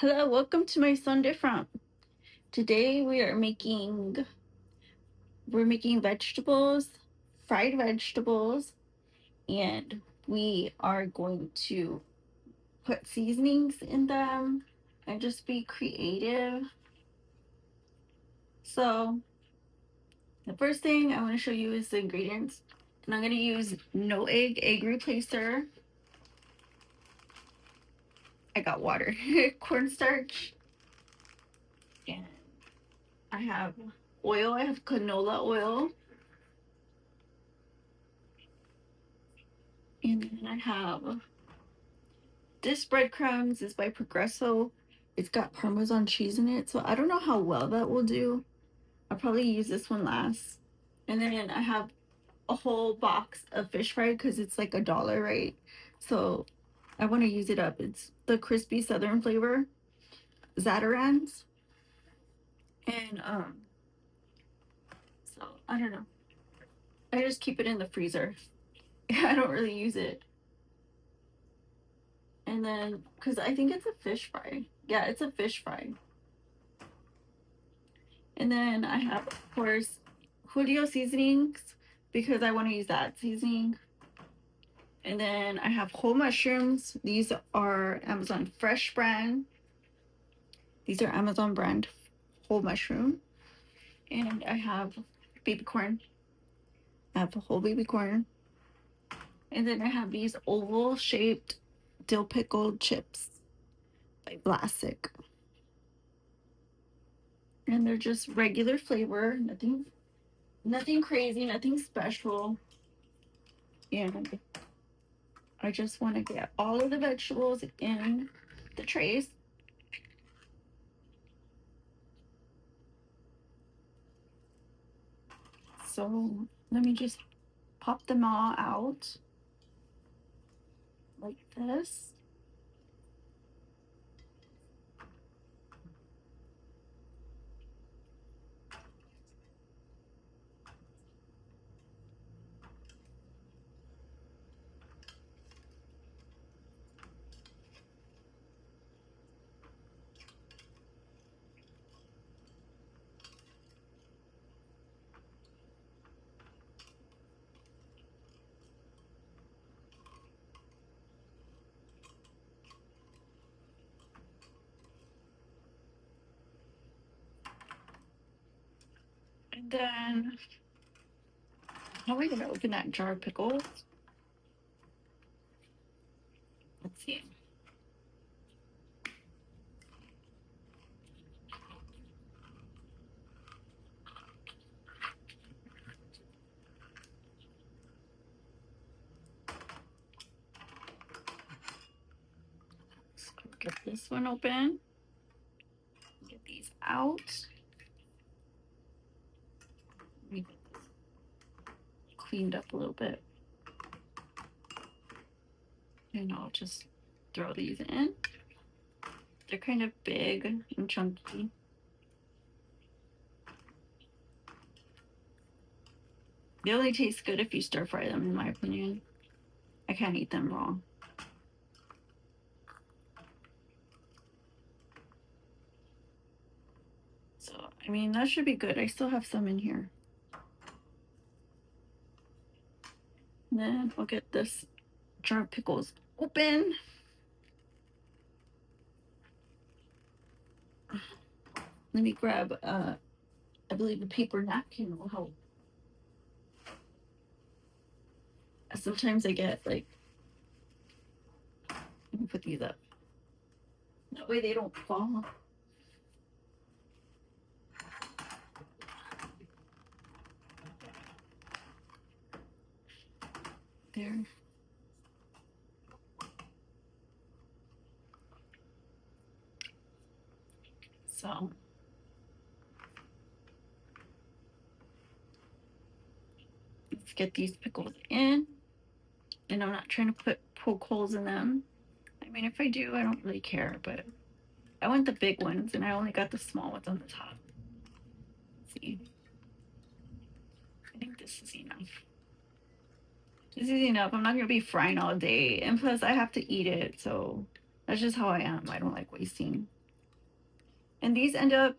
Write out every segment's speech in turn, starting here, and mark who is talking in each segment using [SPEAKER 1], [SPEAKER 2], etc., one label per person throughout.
[SPEAKER 1] Hello, welcome to my Sunday Front. Today we're making vegetables, fried vegetables, and we are going to put seasonings in them and just be creative. So, the first thing I want to show you is the ingredients. And I'm going to use no egg replacer. I got water, cornstarch, and I have oil. I have canola oil. And then I have this breadcrumbs is by Progresso. It's got Parmesan cheese in it, so I don't know how well that will do. I'll probably use this one last. And then I have a whole box of fish fry because it's like $1, right? So I want to use it up. It's the crispy southern flavor, Zatarains. And so I don't know. I just keep it in the freezer. I don't really use it. And then because I think it's a fish fry. Yeah, it's a fish fry. And then I have, of course, Julio seasonings because I want to use that seasoning. And then I have whole mushrooms. These are Amazon Fresh brand. These are Amazon brand whole mushroom. And I have baby corn. I have a whole baby corn. And then I have these oval shaped dill pickled chips by Vlasic. And they're just regular flavor, nothing crazy, nothing special. And I just want to get all of the vegetables in the trays. So let me just pop them all out like this. And then, how are we going to open that jar of pickles? Let's see. So get this one open. Get these out. Let me get this cleaned up a little bit. And I'll just throw these in. They're kind of big and chunky. They only taste good if you stir fry them, in my opinion. I can't eat them raw. So, I mean, that should be good. I still have some in here. And then we'll get this jar of pickles open. Let me grab, I believe a paper napkin will help. Sometimes I get like, let me put these up. That way they don't fall. There. So let's get these pickles in. And I'm not trying to poke holes in them. I mean, if I do, I don't really care, but I want the big ones, and I only got the small ones on the top. Let's see. I think this is enough. This is enough. I'm not going to be frying all day. And plus, I have to eat it, so that's just how I am. I don't like wasting. And these end up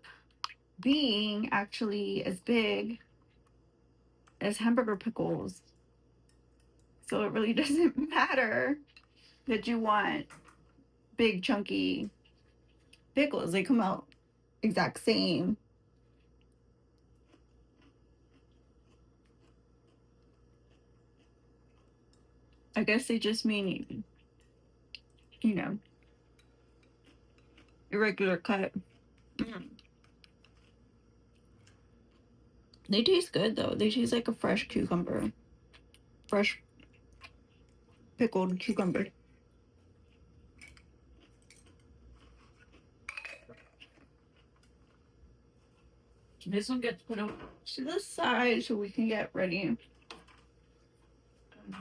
[SPEAKER 1] being actually as big as hamburger pickles. So it really doesn't matter that you want big chunky pickles. They come out exact same. I guess they just mean, you know, irregular cut. They taste good though. They taste like a fresh cucumber. Fresh pickled cucumber. This one gets put over to the side so we can get ready and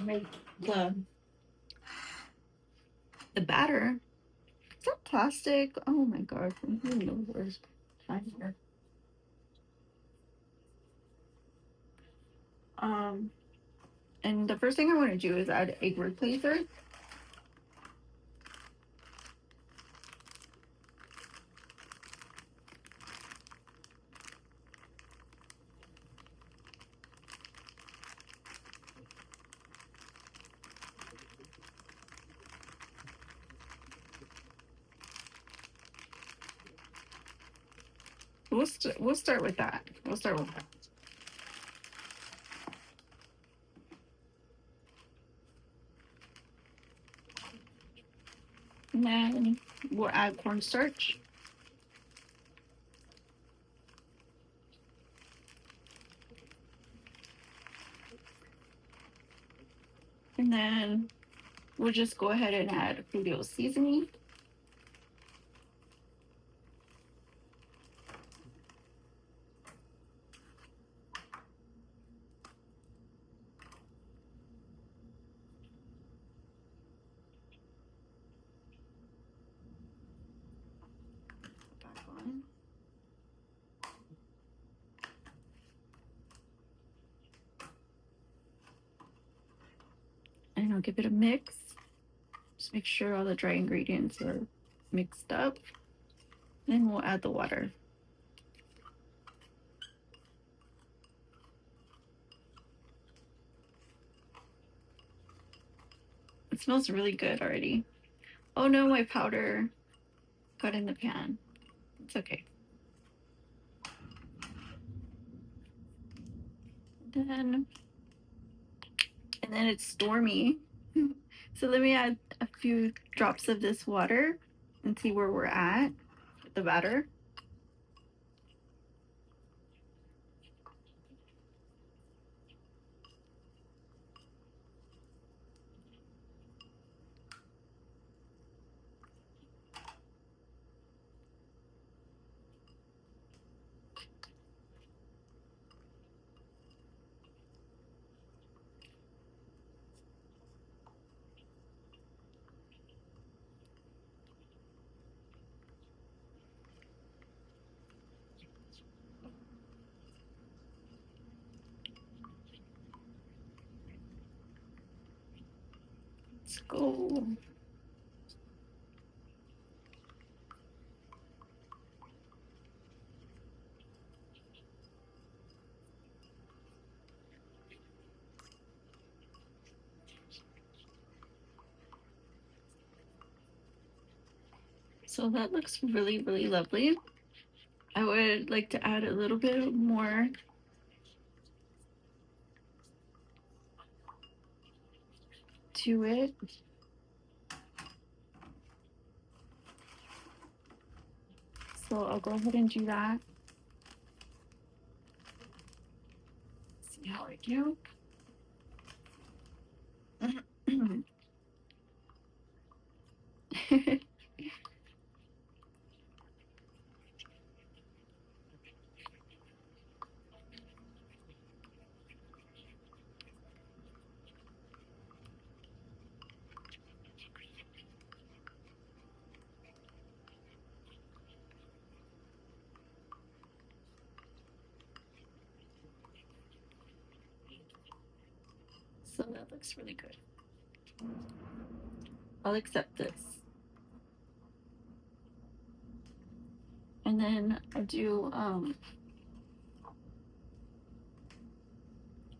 [SPEAKER 1] make the batter. Is that plastic? Oh my god, who knows where's time here. And the first thing I want to do is add egg replacer. We'll start with that. We'll start with that. And then we'll add cornstarch. And then we'll just go ahead and add Julio seasoning. Back on. And I'll give it a mix. Just make sure all the dry ingredients are mixed up. Then we'll add the water. It smells really good already. Oh no, my powder got in the pan. It's okay. And then it's stormy. So let me add a few drops of this water and see where we're at with the batter. Let's go. So that looks really, really lovely. I would like to add a little bit more to it. So I'll go ahead and do that. See how I do. So that looks really good. I'll accept this. And then I do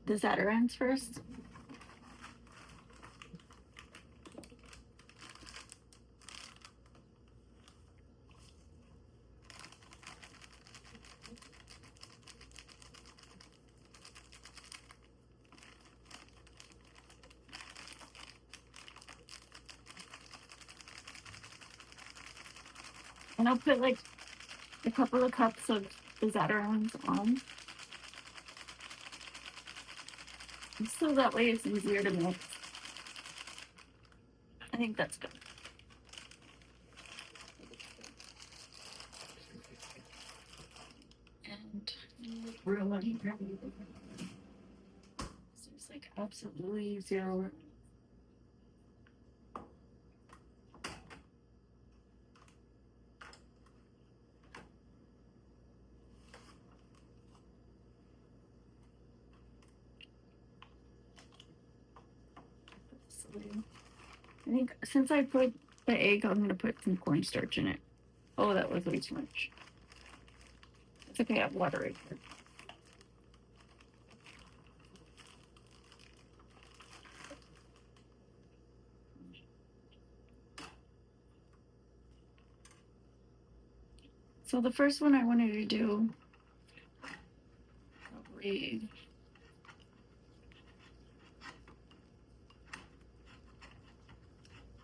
[SPEAKER 1] the Zatarains first. And I'll put like a couple of cups of the Zatarains on. So that way it's easier to mix. I think that's good. And room on here. There's like absolutely zero room. I think since I put the egg, I'm gonna put some cornstarch in it. Oh, that was way too much. It's okay, I have water right here. So the first one I wanted to do, probably,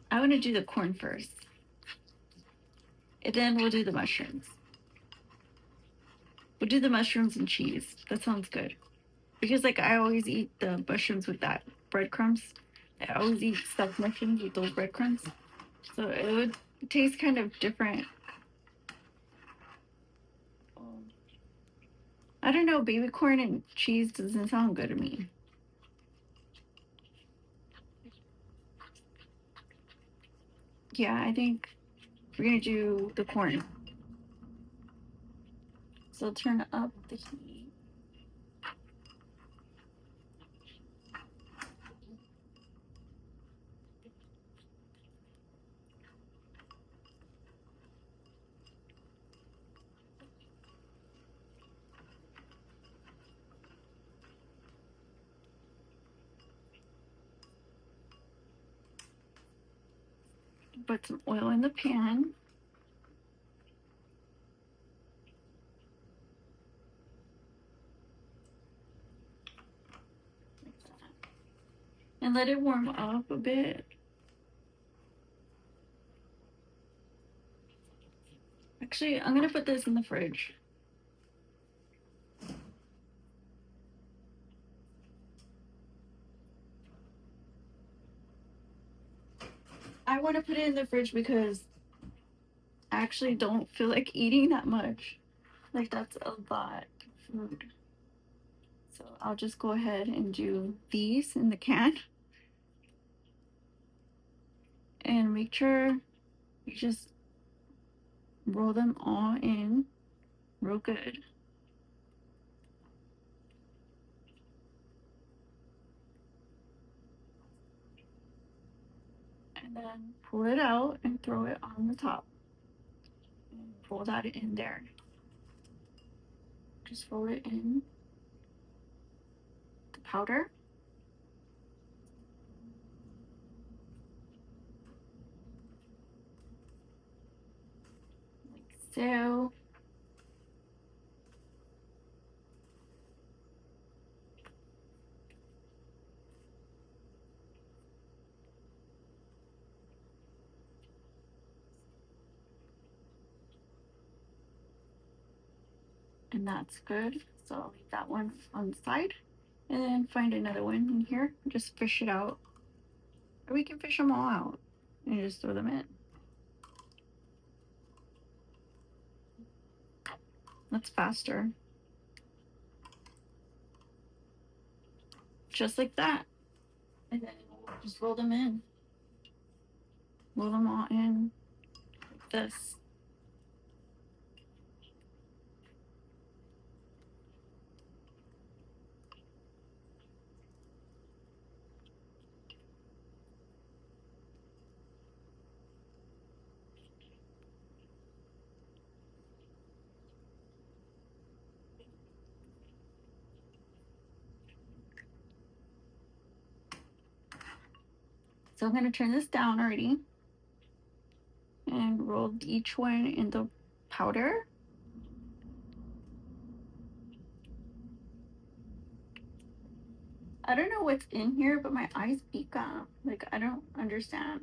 [SPEAKER 1] I want to do the corn first. And then we'll do the mushrooms. We'll do the mushrooms and cheese. That sounds good. Because like I always eat the mushrooms with that breadcrumbs. I always eat stuffed mushrooms with those breadcrumbs. So it would taste kind of different. I don't know, baby corn and cheese doesn't sound good to me. Yeah, I think we're gonna do the corn. So turn up the heat. Put some oil in the pan. And let it warm up a bit. Actually, I'm gonna put this in the fridge. I want to put it in the fridge because I actually don't feel like eating that much. Like that's a lot of food. So I'll just go ahead and do these in the can. And make sure you just roll them all in real good. And then pull it out and throw it on the top. And roll that in there. Just roll it in the powder. Like so. And that's good. So I'll leave that one on the side. And then find another one in here. Just fish it out. Or we can fish them all out and just throw them in. That's faster. Just like that. And then we'll just roll them in. Roll them all in like this. So I'm going to turn this down already and roll each one in the powder. I don't know what's in here, but my eyes pica. Like, I don't understand.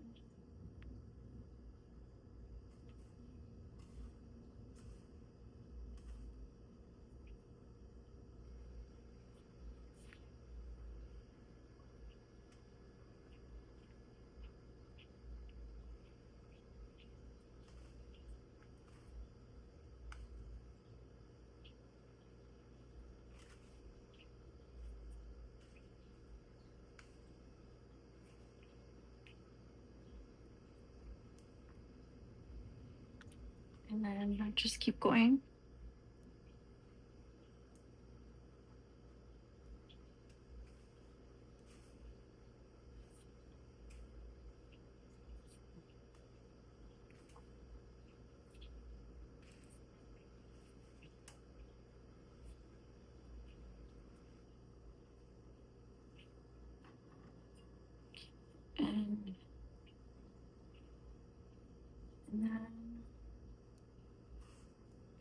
[SPEAKER 1] And then I just keep going. And then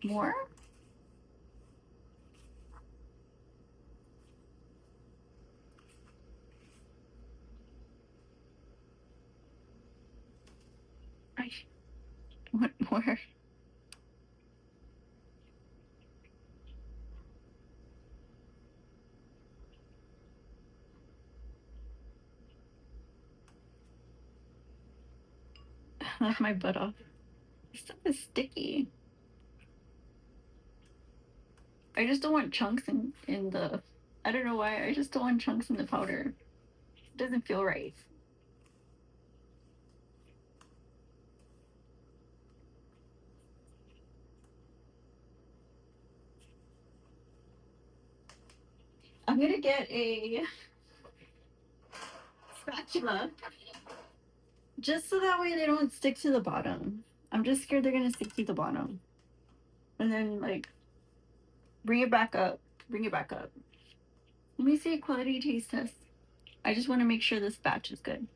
[SPEAKER 1] more. I want more. I left my butt off. This stuff is sticky. I just don't want chunks in the. I don't know why. I just don't want chunks in the powder. It doesn't feel right. I'm gonna get a spatula just so that way they don't stick to the bottom. I'm just scared they're gonna stick to the bottom. And then like bring it back up. Bring it back up. Let me see a quality taste test. I just want to make sure this batch is good.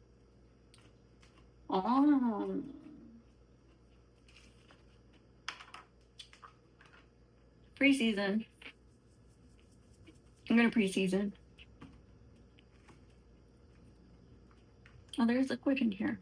[SPEAKER 1] Oh. Pre-season. I'm gonna pre-season. Oh, there's liquid in here.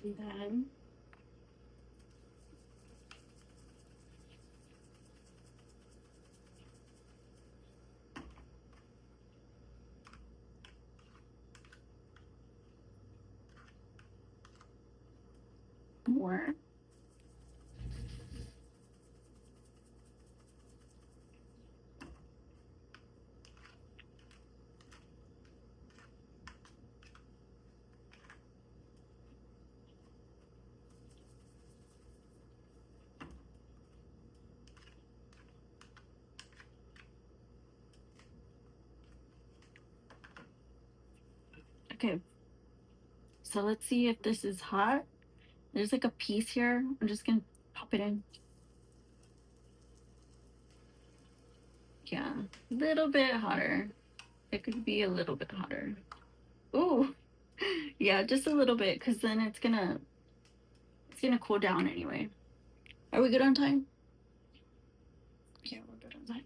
[SPEAKER 1] And then more. Okay. So let's see if this is hot. There's like a piece here. I'm just gonna pop it in. Yeah, a little bit hotter. It could be a little bit hotter. Ooh, yeah, just a little bit, because then it's gonna cool down anyway. Are we good on time? Yeah, we're good on time.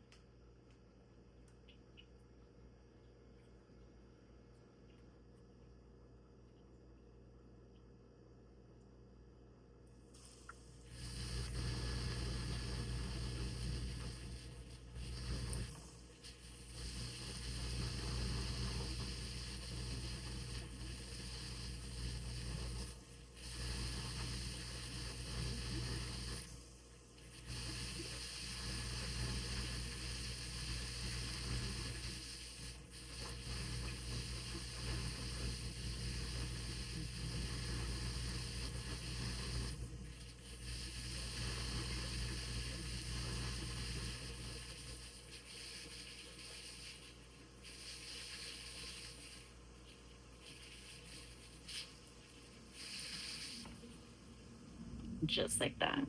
[SPEAKER 1] just like that.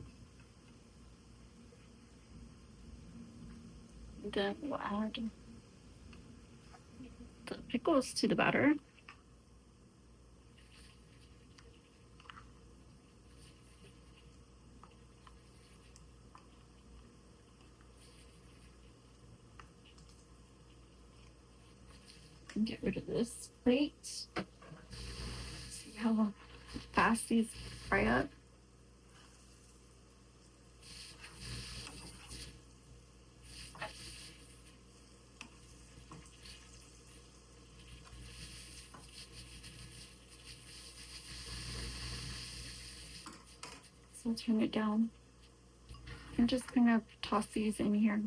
[SPEAKER 1] Then we'll add the pickles to the batter. And get rid of this plate. See how fast these fry up. So turn it down and just kind of toss these in here.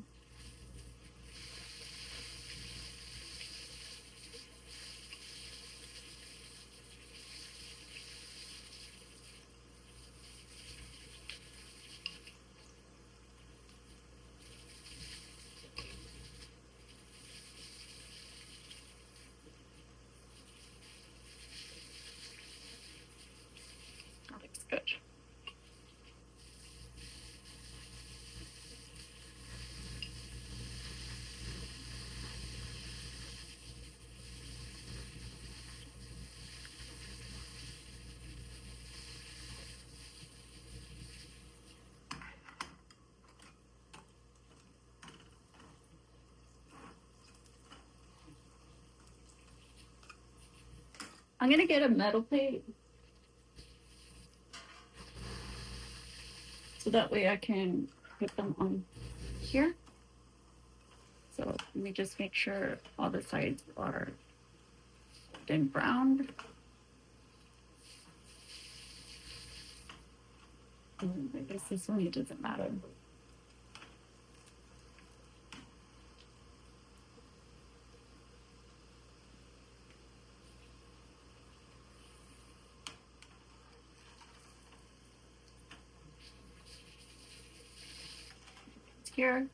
[SPEAKER 1] That looks good. I'm gonna get a metal plate so that way I can put them on here. So let me just make sure all the sides are golden brown. I guess this one it doesn't matter. Here.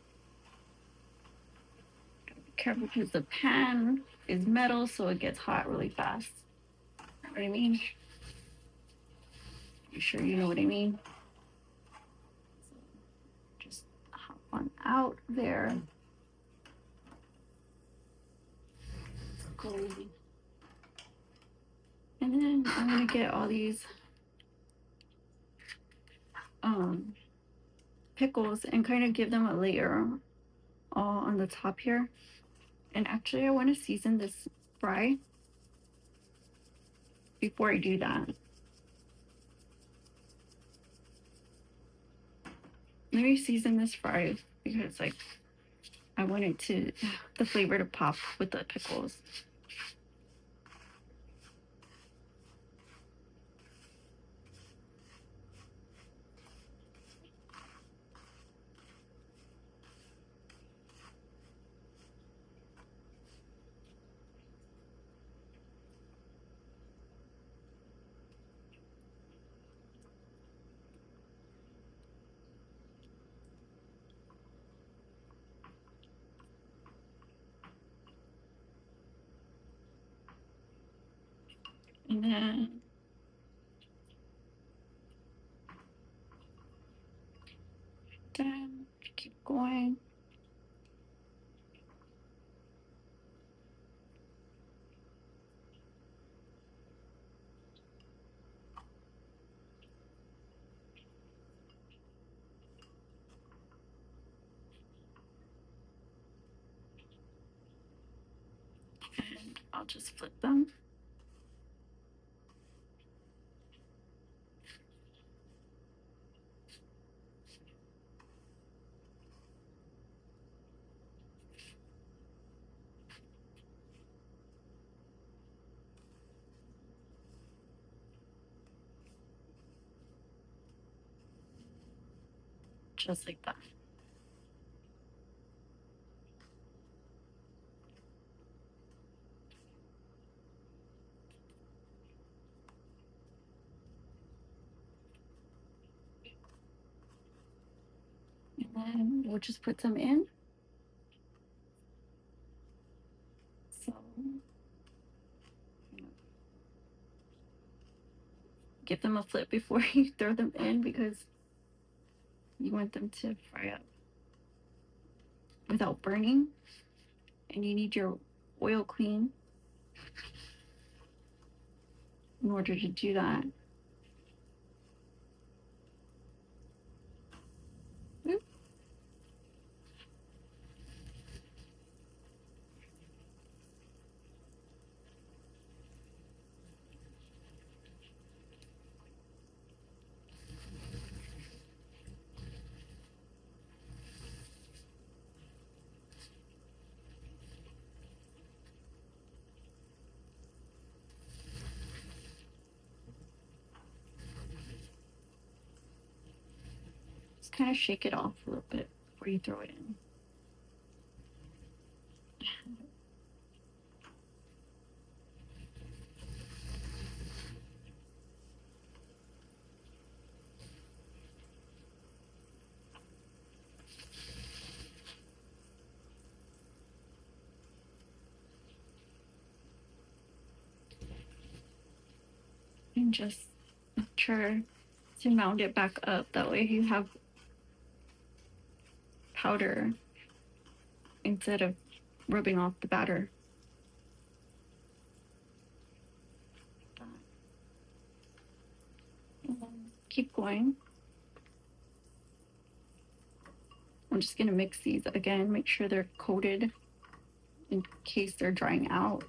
[SPEAKER 1] Be careful because the pan is metal, so it gets hot really fast. Know what I mean? You sure you know what I mean? So just hop on out there. Golden. And then I'm gonna get all these pickles and kind of give them a layer all on the top here. And actually I want to season this fry before I do that. Let me season this fry because like I want it to the flavor to pop with the pickles. And then keep going. And I'll just flip them. Just like that. And then we'll just put some in. So give them a flip before you throw them in because you want them to fry up without burning. And you need your oil clean in order to do that. Oop. Just kind of shake it off a little bit before you throw it in. And just make sure to mount it back up. That way you have powder instead of rubbing off the batter. And then keep going. I'm just going to mix these again, make sure they're coated in case they're drying out.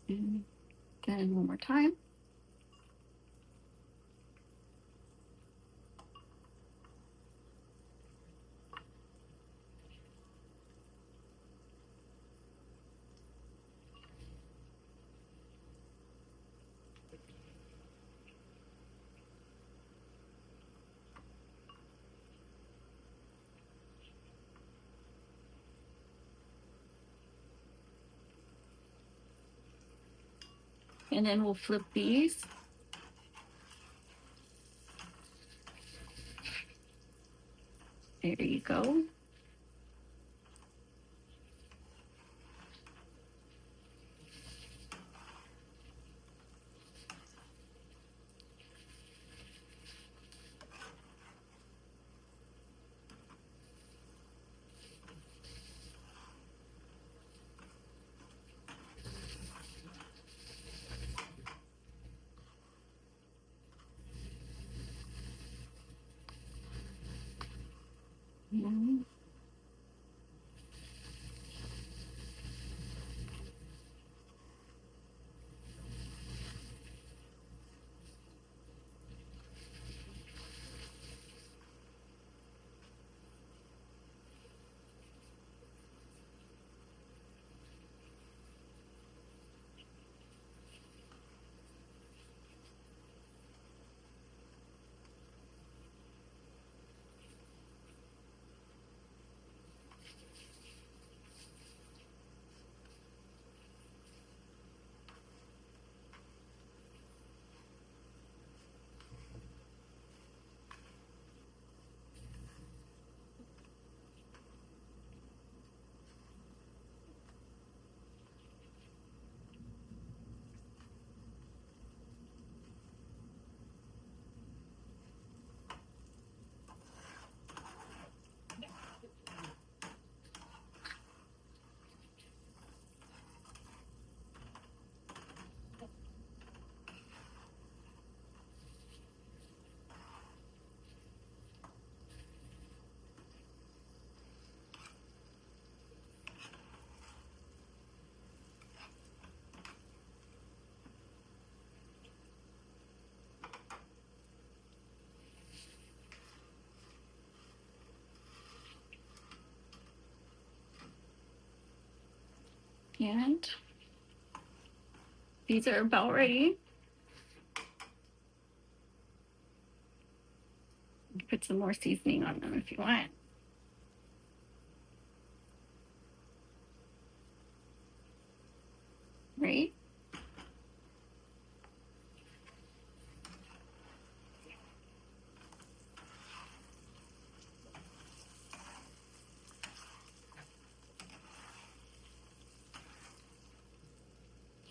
[SPEAKER 1] And then one more time. And then we'll flip these. There you go. And these are about ready. Put some more seasoning on them if you want. Right?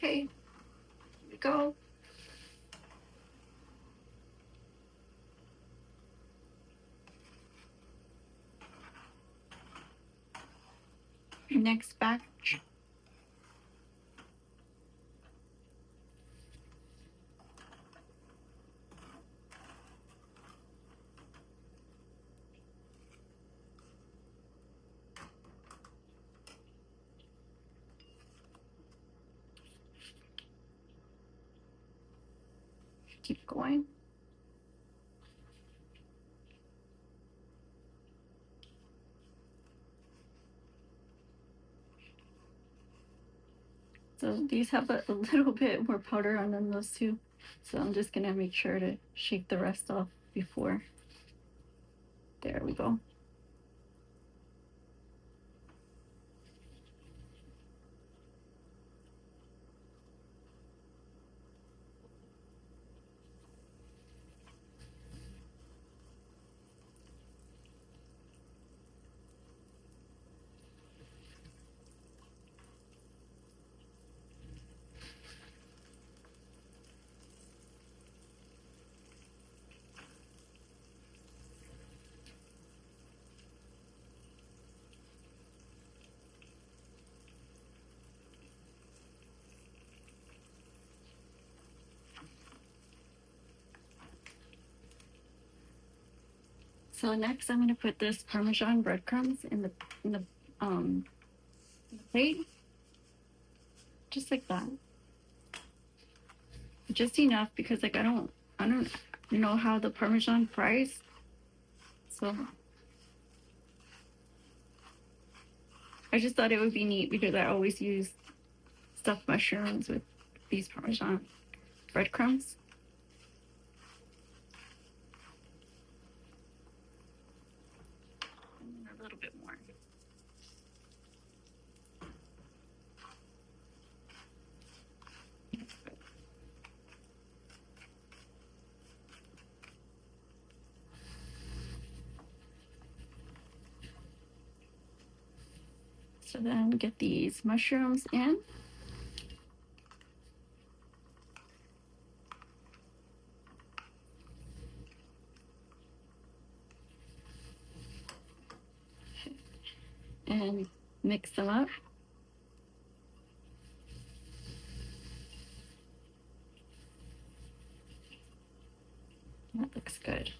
[SPEAKER 1] Okay, here we go. next batch. Keep going. So these have a little bit more powder on them, those two. So I'm just gonna make sure to shake the rest off before. There we go. So next I'm gonna put this Parmesan breadcrumbs in the plate. Just like that. Just enough because like I don't know how the Parmesan fries. So I just thought it would be neat because I always use stuffed mushrooms with these Parmesan breadcrumbs. And a little bit more. So then get these mushrooms in. And mix them up. That looks good.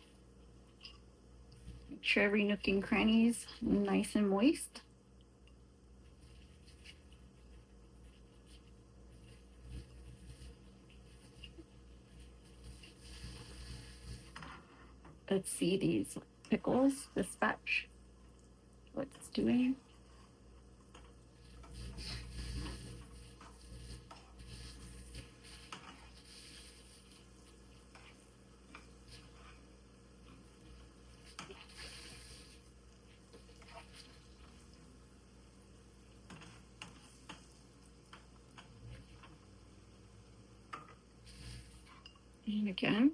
[SPEAKER 1] Make sure every nook and cranny is nice and moist. Let's see these pickles, this batch, what it's doing. And again.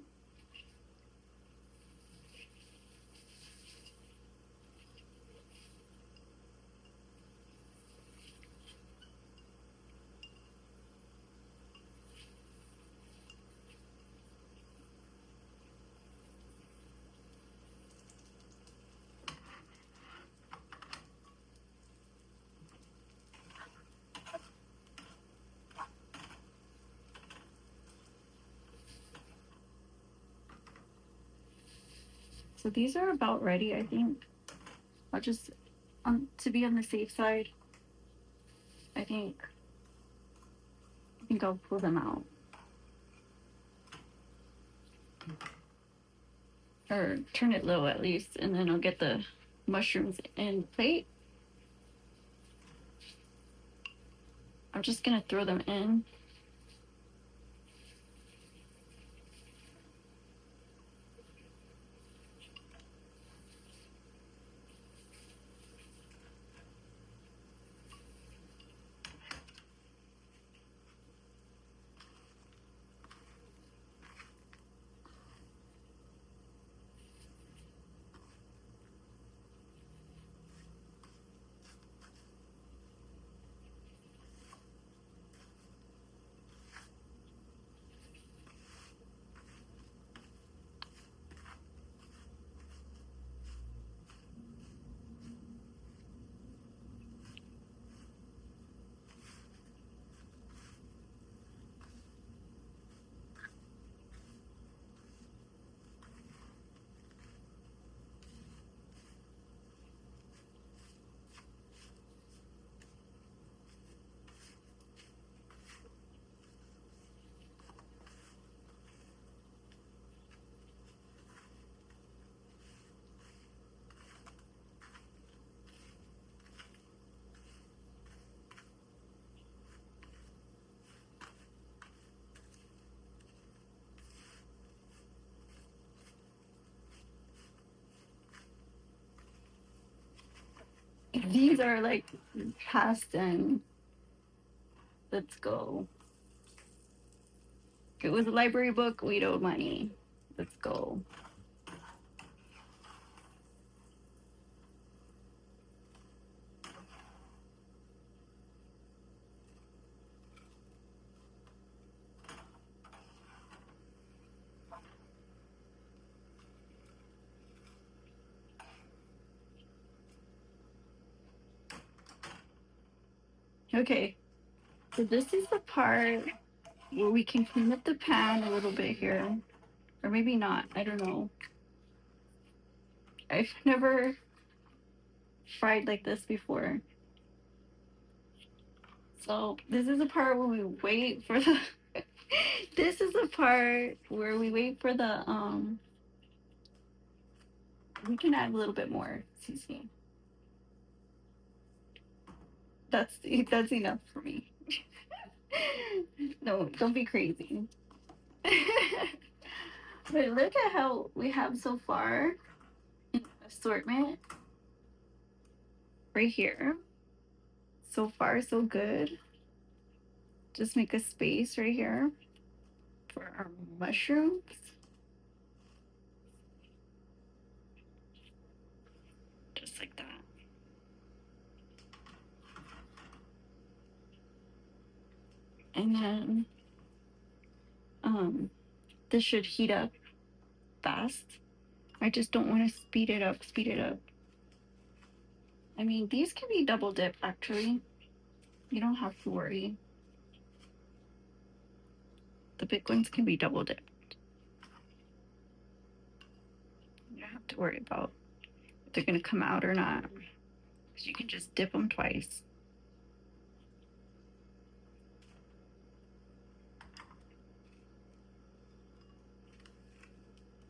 [SPEAKER 1] So these are about ready, I think. I'll just, to be on the safe side, I think I'll pull them out. Or turn it low at least, and then I'll get the mushrooms in the plate. I'm just gonna throw them in. These are like past and let's go. It was a library book. We owed money. Let's go. Okay, so this is the part where we can clean up the pan a little bit here. Or maybe not. I don't know. I've never fried like this before. So this is the part where we wait for the this is the part where we wait for the we can add a little bit more seasoning. That's enough for me. No, don't be crazy. But look at how we have so far in assortment right here. So far, so good. Just make a space right here for our mushrooms. Just like that. And then this should heat up fast. I just don't want to speed it up. I mean, these can be double dipped actually. You don't have to worry. The big ones can be double dipped. You don't have to worry about if they're gonna come out or not. Because you can just dip them twice.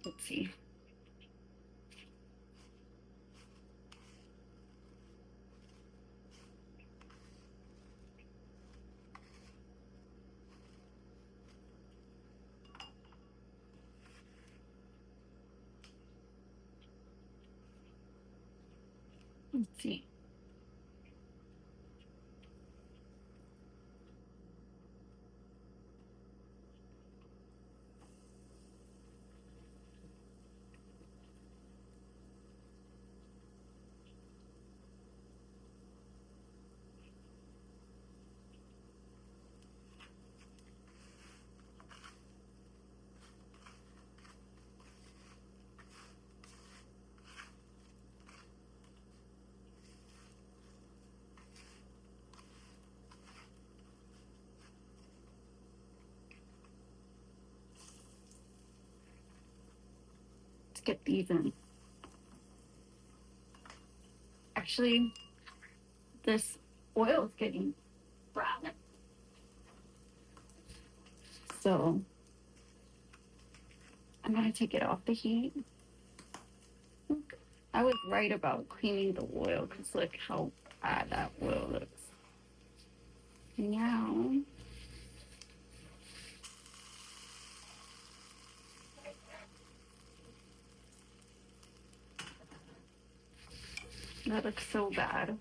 [SPEAKER 1] Let's see. Let's see. Let's get these in. Actually, this oil is getting brown. So I'm gonna take it off the heat. I was right about cleaning the oil because look how bad that oil looks. Now, that looks so bad.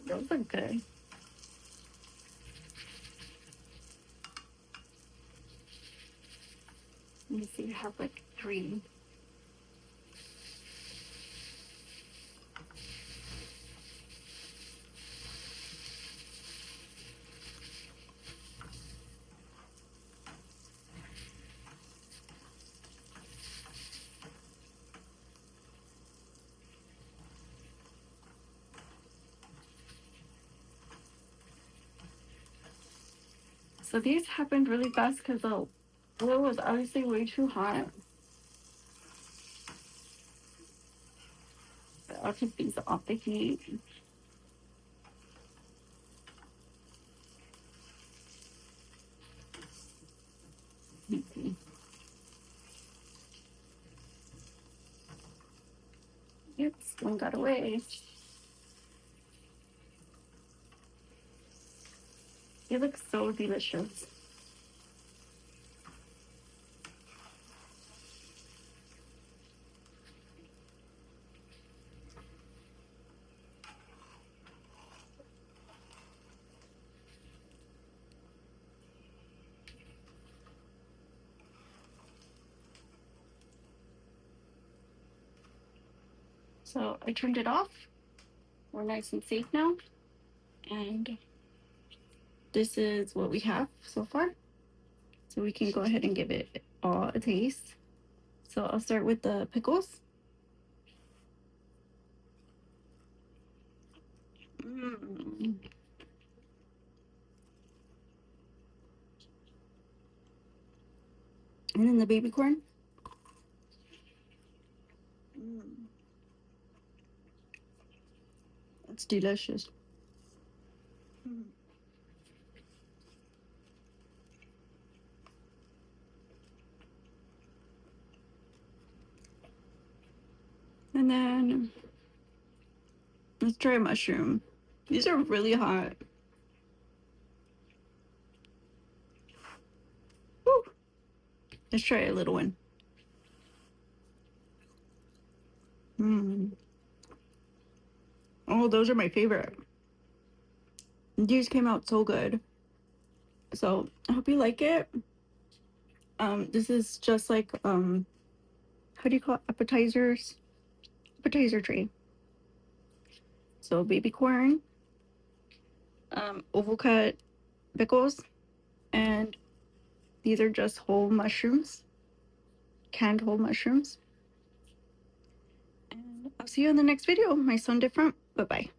[SPEAKER 1] Those are good. Let me see, I have like 3. So these happened really fast because the oil was obviously way too hot. So I'll take these off the heat. Oops, one got away. It looks so delicious. So I turned it off. We're nice and safe now. And this is what we have so far. So we can go ahead and give it all a taste. So I'll start with the pickles. Mm. And then the baby corn. Mm. It's delicious. Mm. And then let's try a mushroom. These are really hot. Woo. Let's try a little one. Mm. Oh, those are my favorite. These came out so good. So I hope you like it. This is just like how do you call it? Appetizers? Appetizer tray. So baby corn, oval cut pickles, and these are just whole mushrooms, canned whole mushrooms. And I'll see you in the next video. My son different. Bye bye.